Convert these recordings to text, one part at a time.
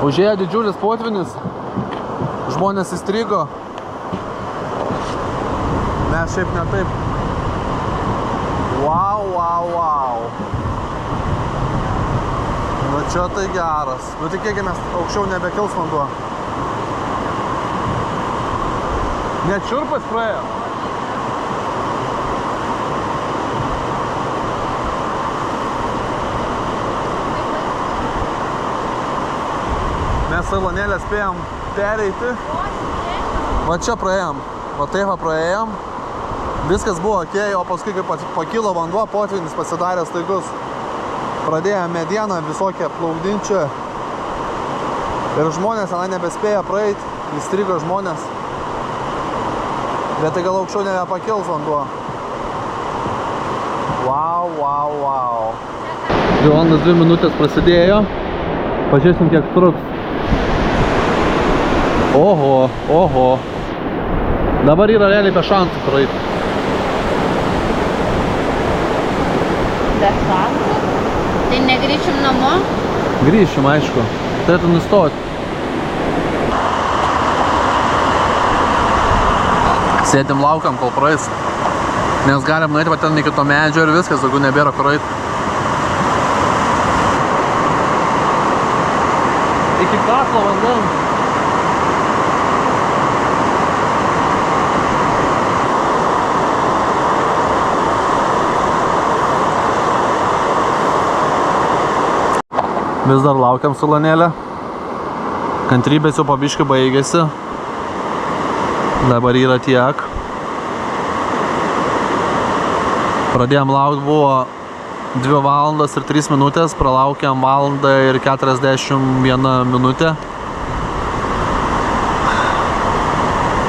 Užėjo didžiulis potvinis, žmonės įstrigo, mes šiaip ne taip. Wow, wow, wow. Nu čia tai geras. Nu tikėkime, aukščiau nebekils vanduo. Net čiurpas praėjo. Mes salonėlę spėjom pereiti. Va čia praėjom. Va taip va praėjom. Viskas buvo okei, o paskui, kai pakilo vanduo, potvinis pasidarė staigus. Pradėjo medieną visokią plaukdinčią. Ir žmonės tenai nebespėjo praeiti. Įstrigo žmonės. Bet tai gal aukščiau nebepakils vanduo. Wow, wow, wow. 2 minutės prasidėjo. Pažiūrėsim, kiek truks. Oho, oho. Dabar yra realiai be šansų praeiti. Be šansų? Tai negrįšim namo? Grįšim, aišku. Turėtų nustoti. Sėdim laukiam, kol praeis. Nes galim nueiti va ten iki to medžio ir viskas, daugiau nebėra kur eiti. Iki kaklo vandens. Vis dar laukiam salonėlę. Kantrybės jau pabiškai baigėsi. Dabar yra tiek. Pradėjom laukti, buvo 2 valandas ir 3 minutės. Pralaukėm valandą ir 41 minutę.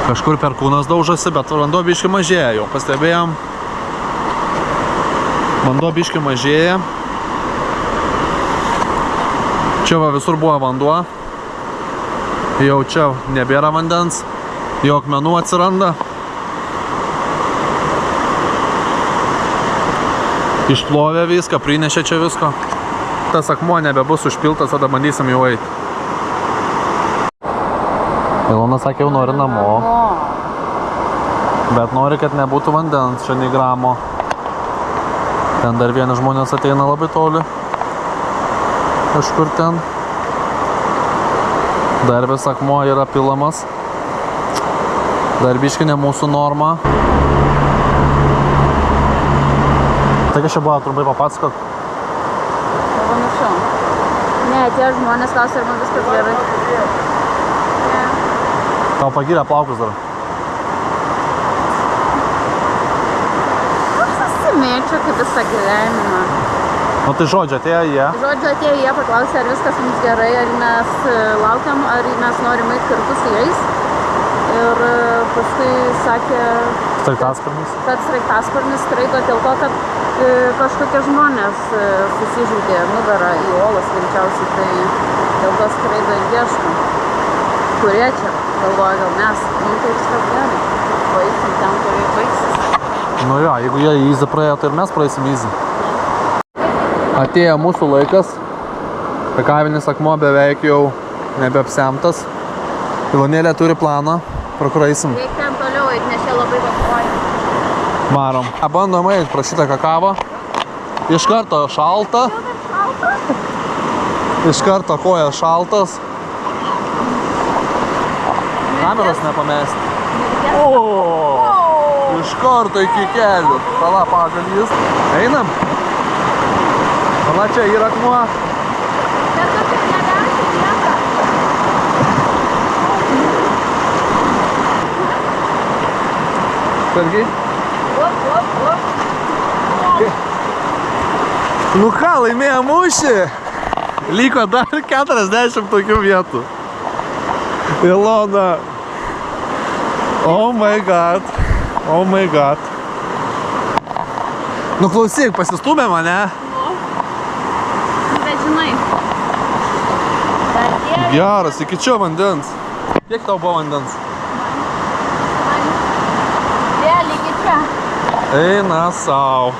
Kažkur per kūnas daužosi, bet vanduo biškai mažėja jau. Pastebėjom. Vanduo biškai mažėja. Čia va visur buvo vanduo. Jau čia nebėra vandens. Jau akmenų atsiranda. Išplovė viską, prinešė čia visko. Tas akmuo nebebus užpiltas, tada bandysim jau eiti. Ilona sakė, jau nori namo. Bet nori, kad nebūtų vandens, čia nei gramo. Ten dar vieni žmonės ateina labai toli. Kažkur ten. Dar vis akmuo yra pilamas. Dar biškai ne mūsų norma. Tai kas čia buvo, trumpai papasakok. Panašiau. Ne, tie žmonės klausė, ar man viskas gerai. Ne. Tau pagyrė plaukus dar. Susimėčiau kaip visą gyvenimą. Nu tai žodžiu, atėjo jie. Žodžiu, atėjo jie, paklausė, ar viskas mums gerai, ar mes laukiam, ar mes norim eiti kartu su jais. Ir paskui sakė, kad sraigtasparnis skraido dėl to, kad kažkokie žmonės susižaudė nugarą į uolas, greičiausiai, tai dėl to skraido ir ieško. Kurie čia? Galvoja, gal mes. Nu, tai viskas gerai. Paeisim ten, kur jie baigsis. Nu jo, jeigu jie easy praėjo, tai ir mes praeisim easy. Atėjo mūsų laikas. Kakavinis akmuo beveik jau nebeapsemtas. Ilonėlė turi planą, pro kur eisim. Reikia ten toliau eiti, nes čia labai vakuoja. Varom. Bandom eiti pro šitą kakavą. Iš karto šalta. Iš karto kojas šaltas. Kameros nepamesti. Iš karto iki kelių. Pala pagal jis. Einam. Pala čia yra akmuo. Bet tu tik negali nieko. Sargiai? Op. Nu ką, laimėjo mūšį. Liko dar 40 tokių vietų. Ilona. Oh my god. Oh my god. Nu klausyk, pasistūmė mane. Bet žinai. Geras, iki čia vandens. Kiek tau buvo vandens? Vėl iki čia. Eina sau.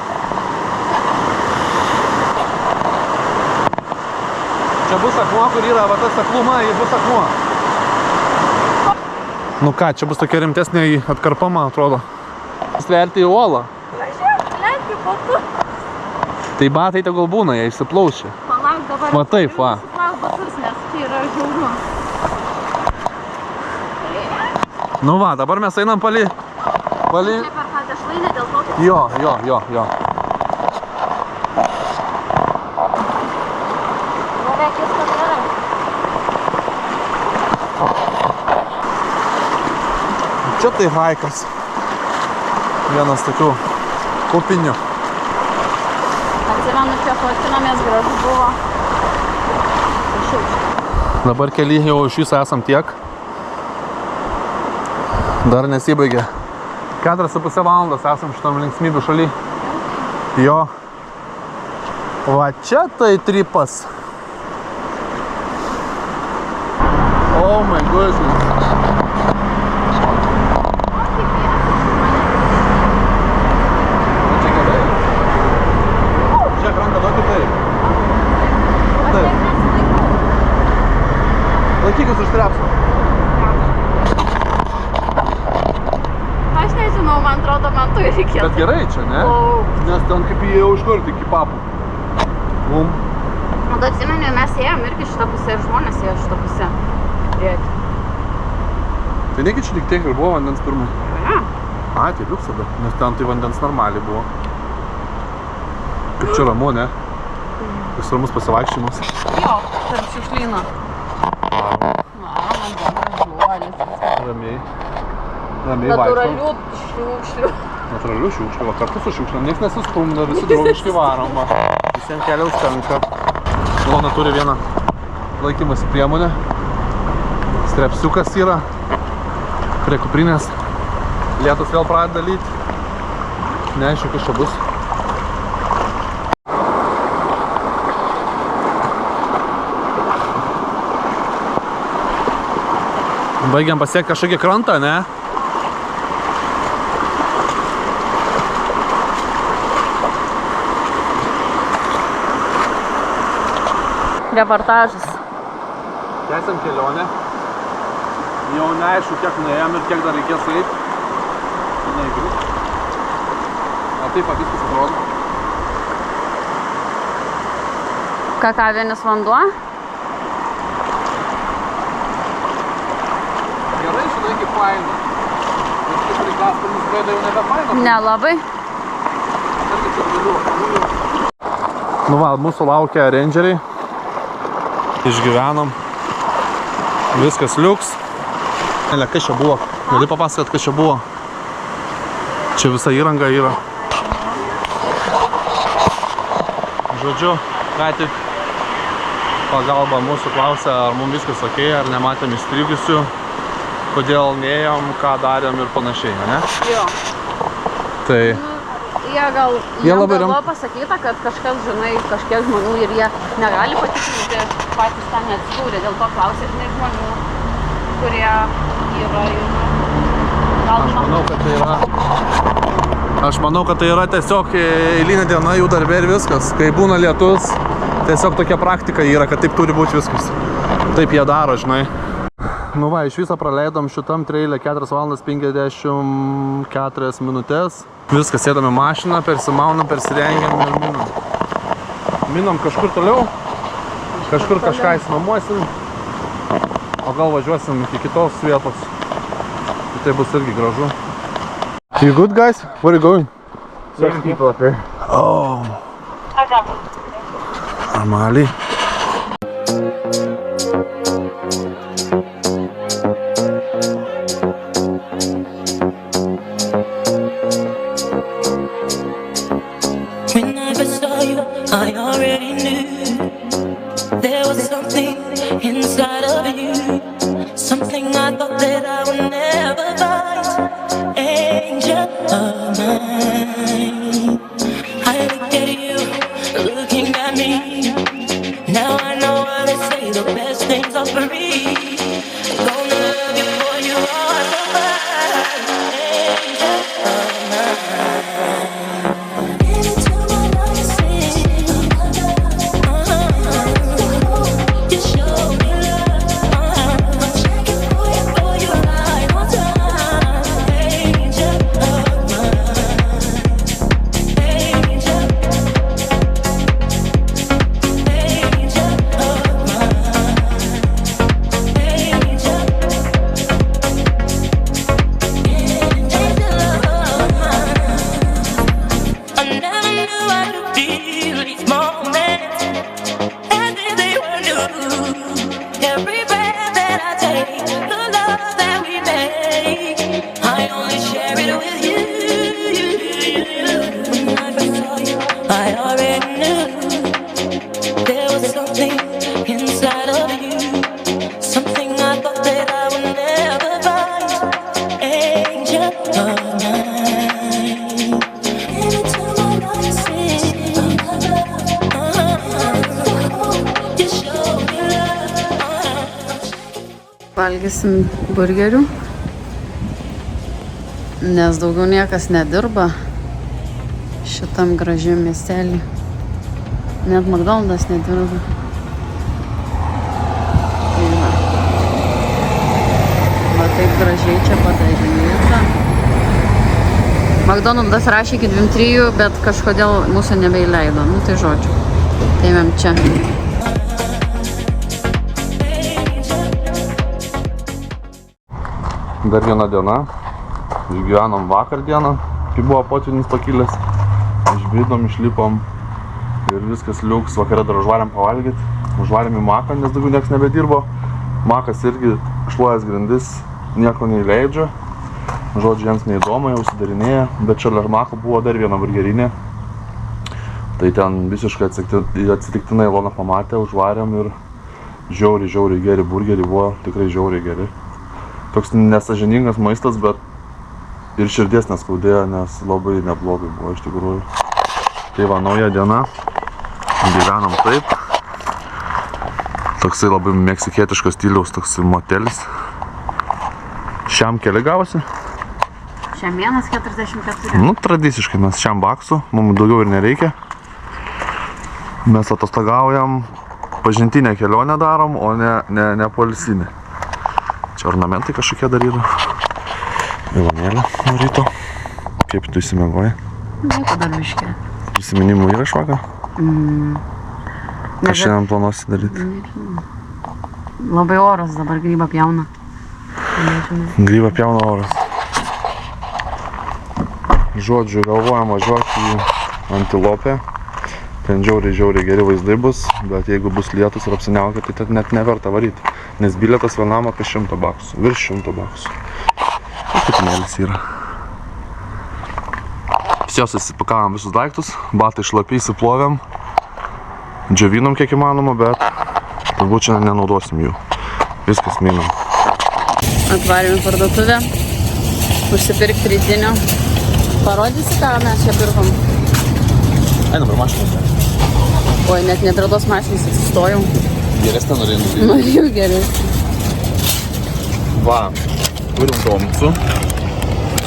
Čia čia bus akmuo, kur yra va tas akluma, jį bus akmuo. Nu ką, čia bus tokia rimtesnė atkarpa, man atrodo. Stverti į uolą. Važiuok, lenki batu. Tai batai tegul būna, jie išsiplaušia. Palauk dabar. Va taip, va. Nusiplauk batus, nes čia yra žiauru. Nu va, dabar mes einam palį. Čia per tą dešlainę dėl to, kad... Jo. Beveik viskas gerai. Čia tai haikas. Vienas tokių kupinių. Atsimenu, čia fotinamės gražu buvo. Dabar keli jau iš viso esam tiek. Dar nesibaigė. 4,5 valandos esam šitam linksmybių šaly. Jo. Va čia tai tripas. Oh my goodness. Čia gerai. Žiūrėk, ranką duokit taip. Taip. Laikykis už trepsų. Aš nežinau, man atrodo, man to reikėtų. Bet gerai čia, ne? Nes ten kaip įėjau iš karto iki papų. Mum. O tu atsimeni, mes ėjom irgi šitą pusę ir žmonės ėjo šitą pusę. Priekį. Tai negi čia tik tiek ir buvo vandens pirmai? Ja. Ai, tai liuks tada, nes ten tai vandens normaliai buvo. Kaip čia ramu, ne? Toks ramus pasivaikščiojimas. Jo, tarp šiukšlyno. Man gražuolis. Ramiai. Ramiai vaikštom. Natūralių šiukšlių. Natūralių šiukšlių, va kartu su šiukšliam. Niekas nesustumda, visi draugiškai varom, va. Visiems kelia užtenka. Lona turi vieną laikymasi priemonę. Strepsiukas yra. Prie kuprinės. Lietus vėl pradeda lyti. Neaišku, kas čia bus. Baigiam pasiekti kažkokį krantą, ne? Reportažas. Tęsiam kelionę. Jau neaišku, kiek nuėjom ir kiek dar reikės eiti. Neįgrįžt. O taip pat viskas atrodo. Kakavienis vanduo. Gerai, žinai, kaip faina. Bet kaip reikasparnis skraido jau nebe faina. Nelabai. Tarkai čia galiu. Nu va, mūsų laukia rangeriai. Išgyvenom. Viskas liuks. Nelė, kas čia buvo? Gali papasakot, kas čia buvo? Čia visa įranga yra. Žodžiu, ką tik pagalba mūsų klausė, ar mums viskas ok, ar nematėm įstrigusių, kodėl neėjom, ką darėm ir panašiai, ne? Jo. Tai... Jie labai buvo pasakyta, kad kažkas, žinai, kažkiek žmonių ir jie negali patikrinti, patys ten neatsidūrė, dėl to klausė, žinai, žmonių, kurie yra jau... Aš manau, kad tai yra tiesiog eilinė diena jų darbė ir viskas. Kai būna lietus, tiesiog tokia praktika yra, kad taip turi būti viskas. Taip jie daro, žinai. Nu va, iš viso praleidom šitam treilę 4 valandas 54 minutės. Viskas, sėdame mašiną, persimaunam, persirengiam ir minam. Minam kažkur toliau, kažkur kažką įsinuomosim, o gal važiuosim iki kitos vietos. Tai bus irgi gražu. You good, guys? Where are you going? 7 people up here. Oh. Normaliai. When I first saw you, I already knew there was something inside of you, something I thought that I would never find. Angel of mine, I looked at you, looking at me. Now I know why they say the best things are free. Gonna love you for you are so fine. Angel of mine. Valgysim burgerių, nes daugiau niekas nedirba šitam gražiam miestelį. Net McDonald's nedirba. Tai va taip gražiai čia padaryta. McDonald's rašė iki 2-3, bet kažkodėl mūsų nebeįleido. Nu tai žodžiu. Tai ėmėm čia. Dar viena diena. Išgyvenom vakar dieną, kai buvo potvynis pakilęs. Išbridom, išlipom ir viskas liuks. Vakare dar užvarėm pavalgyti. Užvarėm į Maką, nes daugiau nieks nebedirbo. Makas irgi šluojas grindis, nieko neįleidžia. Žodžiu, jiems neįdomu, jau užsidarinėja. Bet šalia Mako buvo dar viena burgerinė. Tai ten visiškai atsitiktinai Ilona pamatė, užvarėm ir žiauriai geri burgeriai buvo, tikrai žiauriai geri. Toks nesažiningas maistas, bet ir širdies neskaudėjo, nes labai neblogai buvo iš tikrųjų. Tai va, nauja diena. Gyvenam taip. Toksai labai meksikietiškas stiliaus, toksai motelis. Šiam keli gavosi? Šiam 1,44. Nu, tradiciškai mes šiam baksu, mums daugiau ir nereikia. Mes atostogaujam, pažintinę kelionę darom, o ne poilsinę. Čia ornamentai kažkokie dar yra. Ilonėlė nuo ryto. Kaip tu įsimiegoji? Nieko dar viškė. Prisiminimų yra iš vakar? Ką šiandien planuosi daryti? Labai oras dabar grybą pjauna. Grybą pjauna oras. Žodžiu, galvojam važiuoti į Antilopę. Ten žiauriai geri vaizdai bus, bet jeigu bus lietus ir apsiniaukia, tai ten net neverta varyti. Nes bilietas vienam apie 100 baksų, virš 100 baksų. Putinėlis yra. Visios įsipakavom visus daiktus, batai šlapiai įsiplovėm. Džiovinom kiek įmanoma, bet turbūt čia nenaudosim jų. Viskas minam. Atvarėm į parduotuvę, užsipirkti rytinio. Parodysi, ką mes čia pirkom? Einam ir mašiną. Oi, net ne prie tos mašinos atsistojau. Geresnė norėjau. Norėjau geresnė. Va, turim domicų.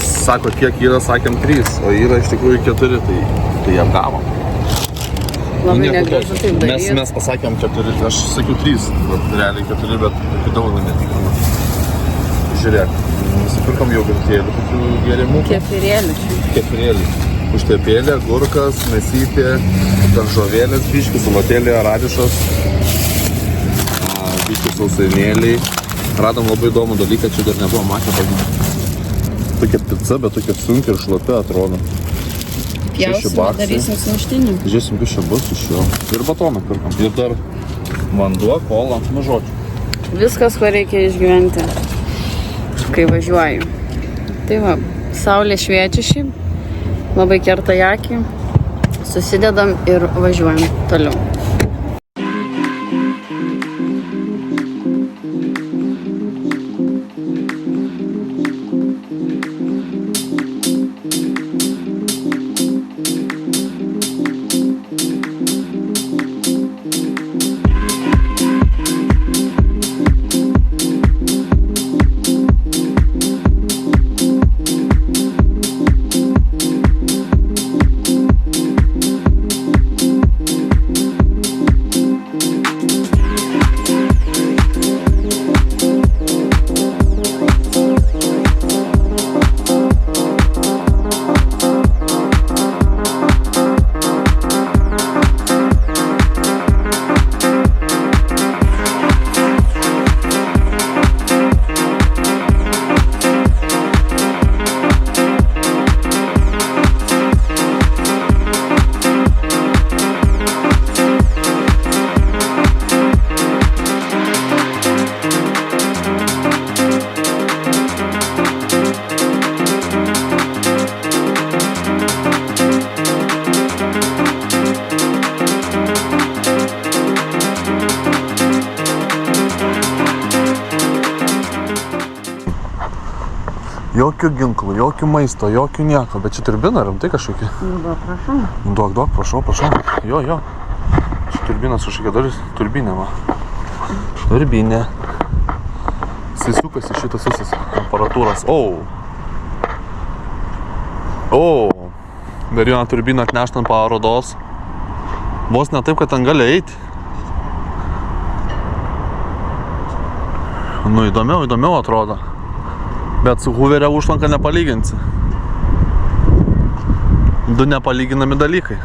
Sako, kiek yra, sakėm 3, o yra iš tikrųjų 4, tai apgavom. Labai negražu taip daryti. Mes pasakėm 4, aš sakiau 3, bet realiai 4, bet tokių daug netikrinau. Žiūrėk, nusipirkom jogurtėlių, tokių gėrimų. Kefirėlių. Užtepėlė, gurkas, mesytė, daržovėlės, biškis, salatėlė, radišas, biškis sausainėliai. Radom labai įdomų dalyką, čia dar nebuvo matę. Tokia pica, bet tokia sunkia ir šlapia atrodo. Pjausim, darysim sumuštinį. Žiūrėsim, kas čia bus iš jo. Ir batoną pirkam. Ir dar vanduo, kola, nu žodžiu. Viskas, ko reikia išgyventi, kai važiuoju. Tai va, saulė šviečia šiaip. Labai kerta į akį, susidedam ir važiuojam toliau. Jokių ginklų, jokių maisto, jokių nieko, bet čia turbina rimtai kažkokia. Nu, prašau. Duok, prašau. Jo. Čia turbinas kažkokia dalis, turbinė va. Turbinė. Jisai sukasi šitas visas aparatūras. Dar vieną turbiną atnešt ant parodos. Vos ne taip, kad ten gali eiti. Nu, įdomiau atrodo. Bet su Hooverio užtvanka nepalyginsi. Du nepalyginami dalykai.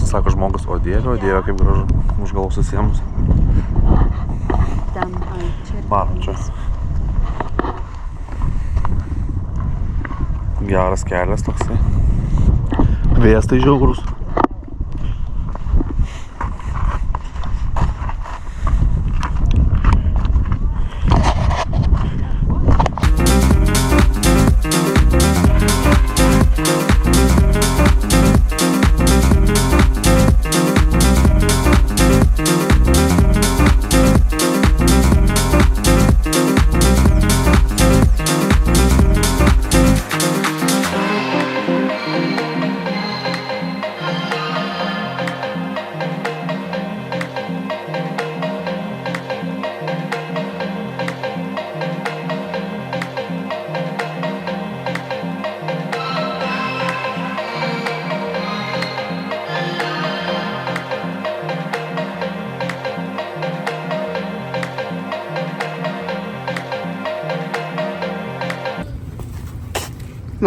Sako žmogus, o dieve, kaip gražu, už galvos susiemus. Ten, čia. Varom čia. Geras kelias toksai. Vėjas tai žiaurus.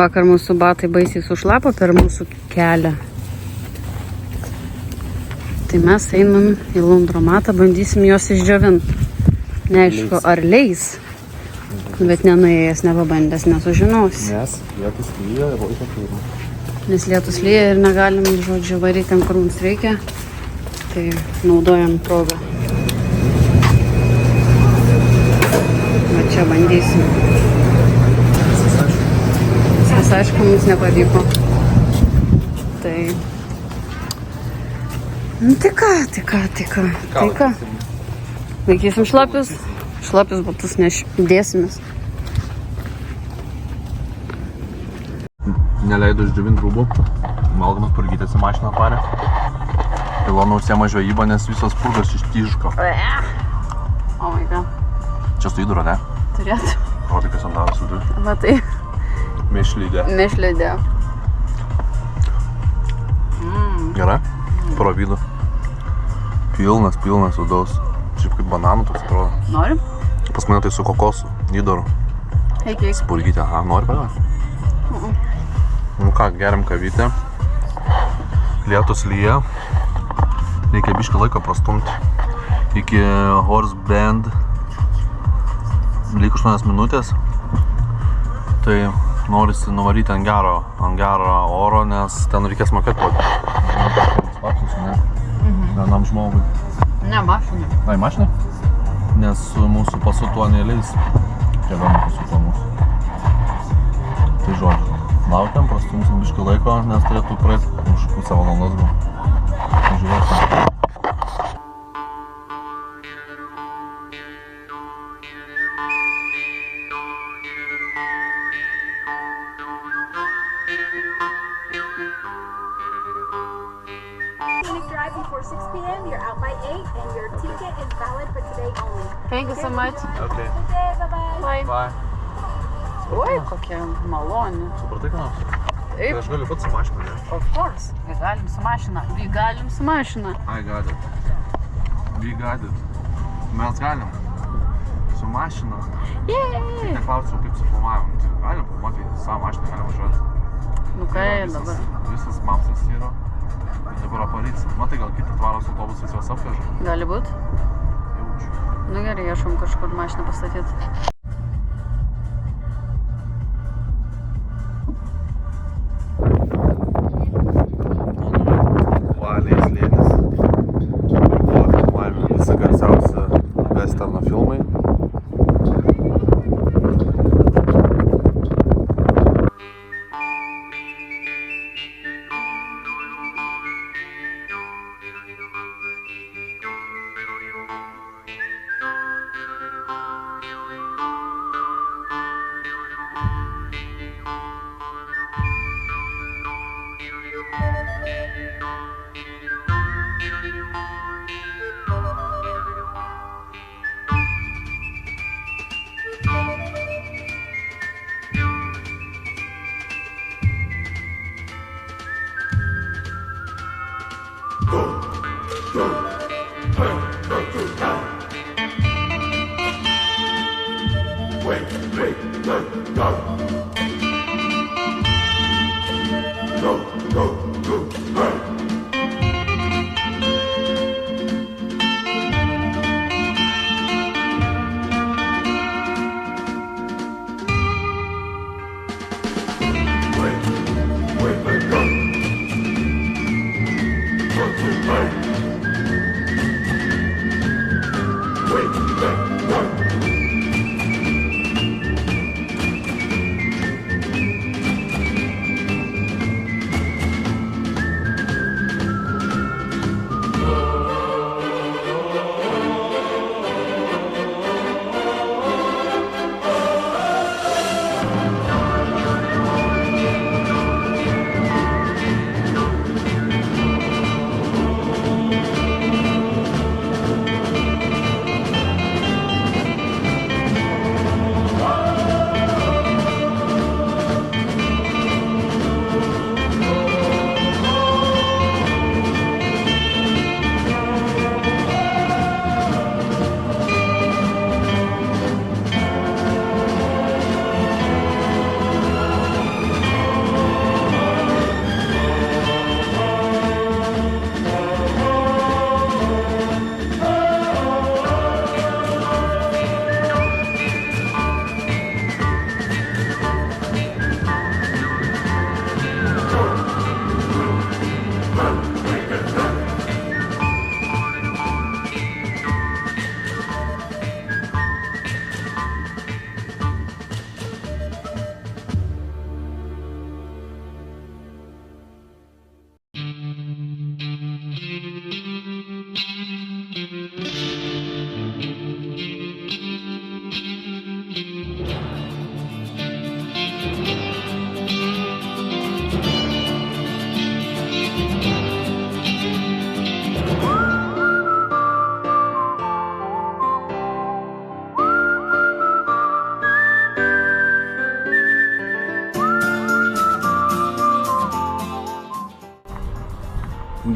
Vakar mūsų batai baisiai sušlapo per mūsų kelią. Tai mes einam į laundromatą, bandysim juos išdžiovinti. Neaišku, ar leis, bet nenuėjęs, nepabandęs, nesužinosi. Nes lietus lyja ir laiką turime. Nes lietus lyja ir negalim, žodžiu, varyti ten, kur mums reikia. Tai naudojam progą. Va čia bandysim. Aišku, mums nepavyko. Tai... Nu, tai ką. Laikysim šlapius batus dėsimės. Neleido išdžiovint rūbų. Malgamas purgytės į mašiną parė. Ilona užsiema žvejybą, nes visos purgas ištyžko. Oh my god. Čia su įduro, ne? Turėtų. Rodai, kas ant daro su įduro. Matai. Mėšlydė. Gerai? Pravydu. Pilnas vidaus. Šiaip kaip bananų toks atrodo. Norim? Pas mane tai su kokosu, įdaru. Eik. Spurgytė. Nori pagavę? Nu ką, geriam kavytę. Lietus lyja. Reikia biškį laiko prastumti. Iki Horse Bend. Lyg 8 minutės. Tai norisi nuvaryti ant gero oro, nes ten reikės mokėti papsus, ne? Vienam žmogui. Ne, mašinai. Ai, mašinai? Nes su mūsų pasu tuo neleis. Čia vieną pasu tuo mūsų. Tai žodžiu, laukiam, prastumsim biškį laiko, nes turėtų praeiti už pusę valandos gal. Žiūrėsim. arrive before 6 p.m., you're out by 8, and your ticket is valid for today only. Thank you so much. Okay. Good day, bye-bye. Bye. Bye. Oi, kokia maloni. Supratai, ką nors? Tai Taip, aš galiu pats su mašina, ne? of course. Galim su mašina. Galim su mašina. I got it. We got it. Mes galim. Su mašina. Yay! Neklausiau, kaip su filmavimu. Galim filmuoti, savo mašiną galim važiuoti. Nu ką dabar? Visas mapsas yra. Dabar policija. Matai, gal kiti tvaros autobusas juos apveža? Gali būt. Jaučiu. Nu gerai, ieškom kažkur mašiną pastatyti. Valės slėnis. Kur buvo filmuojami visi garsiausi westerno filmai.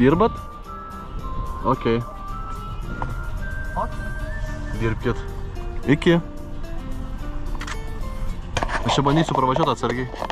Dirbat? Okei. Dirbkit. Iki. Aš čia bandysiu pravažiuoti atsargiai.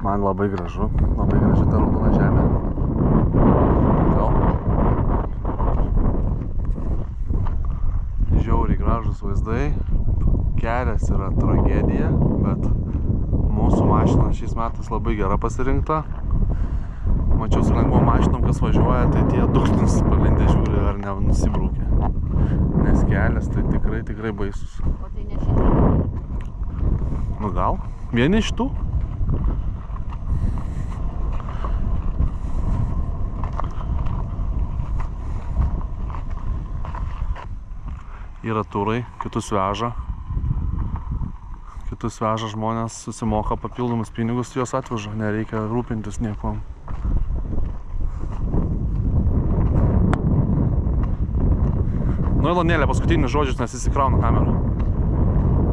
Man labai gražu, labai graži ta raudona žemė. Gal? Žiauriai gražus vaizdai. Kelias yra tragedija, bet mūsų mašina šiais metais labai gera pasirinkta. Mačiau su lengvom mašinom, kas važiuoja, tai tie dugnas palindę žiūri ar nenusibrūkė. Nes kelias tai tikrai baisus. O tai ne šitie? Nu gal? Vieni iš tų? Yra turai, kitus veža. Kitus veža žmonės, susimoka papildomus pinigus, juos atveža, nereikia rūpintis niekuom. Nu, Ilonėlė, paskutinis žodžius, nes įsikrauna kamerą.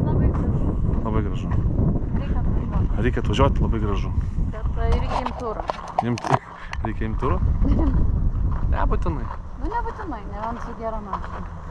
Labai gražu. Labai gražu. Reikia atvažiuoti. Reikia atvažiuoti, labai gražu. Bet reikia imti turą. Reikia imti turą? Nebūtinai. Nu, nebūtinai, nebent su gera mašina.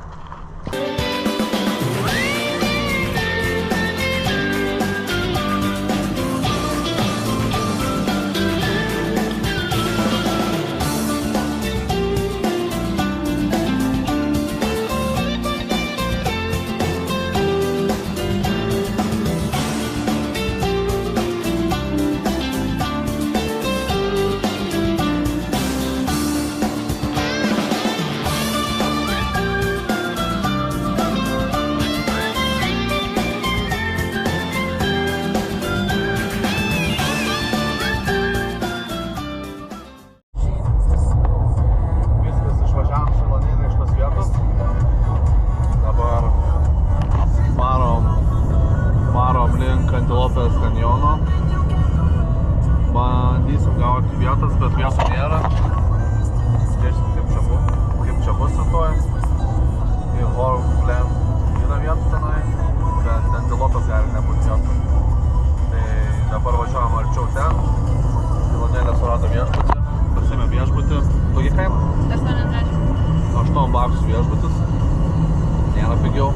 Antilopės kanjono. Bandysim gauti vietas, bet vietų nėra. Žiūrėsim, kaip čia bus rytoj. Į Horglen yra vietų tenai, bet antilopės gali nebūti vietų. Tai dabar važiuojam arčiau ten. Ilonėlė surado viešbutį. Pasiėmė viešbutį. Kokia kaina? 8 baksų viešbutis. Nėra pigiau.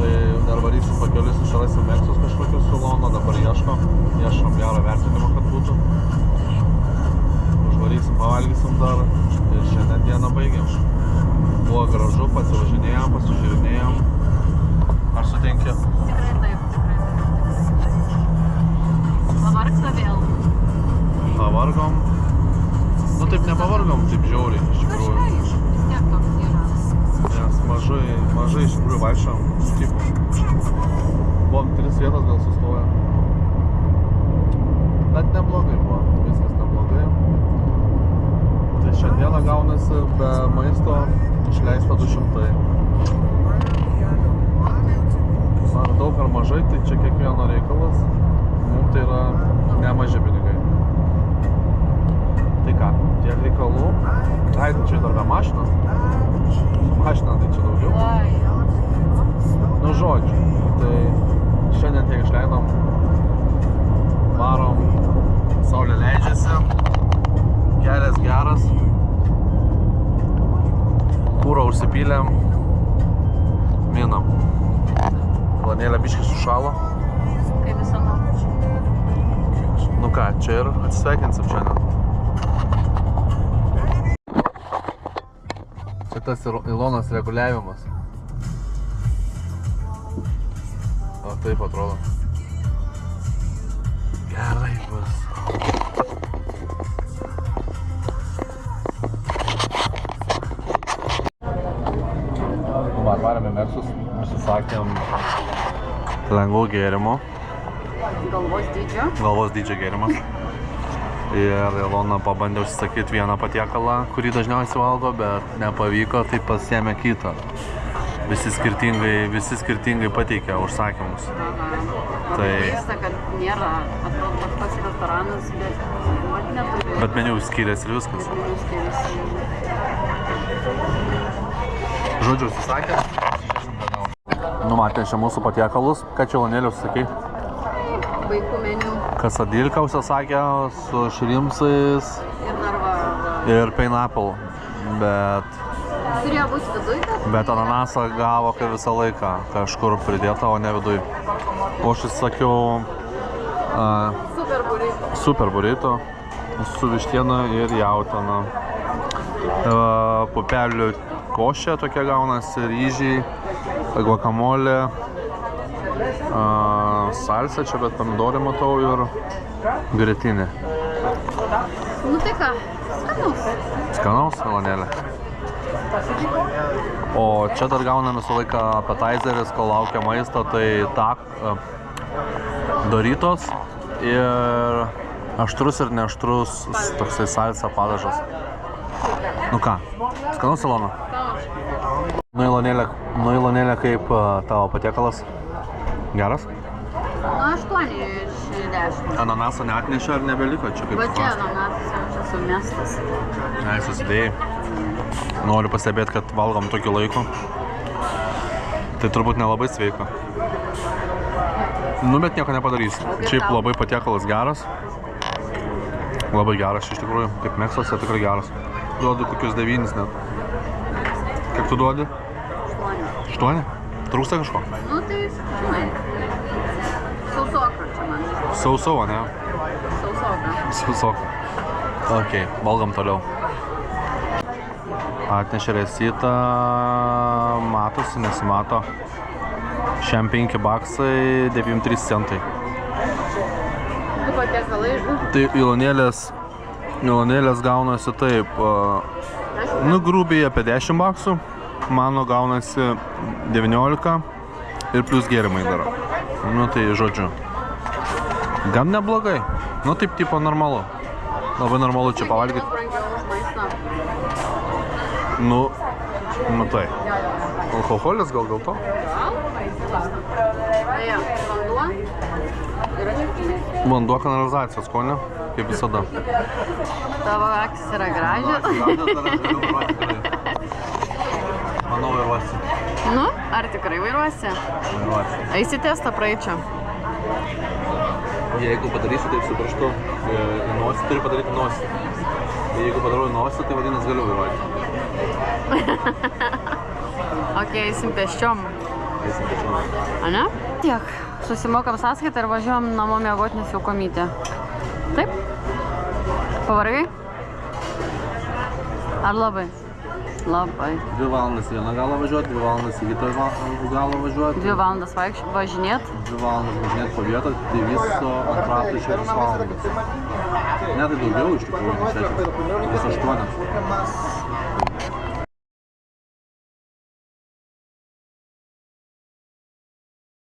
Tai dar varysim pakelius, išrasim mėgsus kažkokius su Lono, dabar ieškom gero vertinimo, kad būtų. Užvarysim, pavalgysim dar ir šiandien dieną baigiam. Buvo gražu, pasivažinėjom, pasižiūrinėjom. Ar sutinki? Tikrai taip. Pavargsta vėl. Pavargom. Nu taip nepavargom, taip žiauriai, iš tikrųjų. Tiek toks yra. Nes mažai iš tikrųjų vaikščiom. Buvom 3 vietas gal sustoję. Bet neblogai buvo, viskas neblogai. Tai šiandieną gaunasi be maisto išleista 200. Ar daug ar mažai, tai čia kiekvieno reikalas. Mums tai yra nemaži pinigai. Tai ką, tiek reikalų. Ai, tai čia dar be mašinos. Su mašina tai čia daugiau. Nu žodžiu, tai šiandien tiek išleidom, varom, saulė leidžiasi, kelias geras, kūrą užsipylėm, minam. Ilonėlė biškį sušalo. Kaip visada. Nu ką, čia ir atsisveikinsim šiandien. Čia tas Ilonos reguliavimas. O taip atrodo. Gerai bus. Varėme Meksus, užsisakėm lengvų gėrimų. Galvos dydžio gėrimas. Ir Ilona pabandė užsisakyti vieną patiekalą, kurį dažniausiai valgo, bet nepavyko, tai pasiėmė kitą. Visi skirtingai pateikia užsakymus. Tai... Keista, kad nėra, atrodo, toks pats restoranas, bet neturi. Bet meniu skiriasi ir viskas. Žodžiu, užsisakė. Numatė čia mūsų patiekalus. Ką čia Ilonėlė užsakei? Vaikų meniu. Kasadilką užsisakė su šrimsais. Ir dar va. Ir pineapple. Bet... Turėjo būti viduj, Bet ananasą gavo kaip visą laiką, kažkur pridėta, o ne viduj. O aš įsakiau Super burrito su vištiena ir jautiena. Pupelių košė tokia gaunasi, ryžiai, guacamole, salsa čia, bet pomidorį matau ir grietinė. Nu tai ką, skanaus. Skanaus, malonėlė. O čia dar gauname visą laiką appetizeris, kol laukia maisto, tai Doritos ir aštrus ir neaštrus toksai salsa padažas. Nu ką, skanaus, Ilona? Nu, Ilonėlė, kaip tavo patiekalas? Geras? Nu, 8 iš 10. Ananaso neatnešė ar nebeliko? Čia kaip Va čia ananasas jau čia sumestas. Ai, susidėjai. Noriu pastebėti, kad valgom tokiu laiku. Tai turbūt nelabai sveika. Nu, bet nieko nepadarysiu. Šiaip labai patiekalas geras. Labai geras iš tikrųjų. Kaip Meksuose tikrai geras. Duodu kokius 9 net. Kiek tu duodi? 8. Trūksta kažko? Nu tai, žinai, sausoka čia man. Sausau, ne? Sausoka. Sausoka. Ok, valgom toliau. Atnešė resytą, matosi, nesimato. Šiam 5 baksai, 93 centai. Tu patiekalai, Tai Ilonėlės gaunasi taip, nu grubiai apie 10 baksų, mano gaunasi 19 ir plus gėrimai dar. Nu tai žodžiu, gan neblogai, nu taip tipo normalu, labai normalu čia pavalgyti. Nu tai, alkoholis gal dėl to? Vanduo kanalizacijos skonio, kaip visada. Tavo akis yra gražios. Manau, vairuosi. Nu, ar tikrai vairuosi? Vairuosi. Eisi testą praeičio. Jeigu padarysiu taip su pirštu į nosį, turi padaryti nosį. Jeigu padarau nosį, tai vadinasi galiu vairuoti. Ok, eisim pėsčiom. Eisim pėsčiom. Ane? Tiek. Susimokam sąskaitą ir važiuojam namo miegoti, nes jau komytė. Taip? Pavargai? Ar labai? Labai. 2 valandas į vieną galą važiuoti, 2 valandas į kitą galą važiuoti. 2 valandas važinėt. 2 valandas važinėti po vietą, tai viso antraptai 6 valandas. Ne, tai daugiau iš tikrųjų, 6. Vis 8.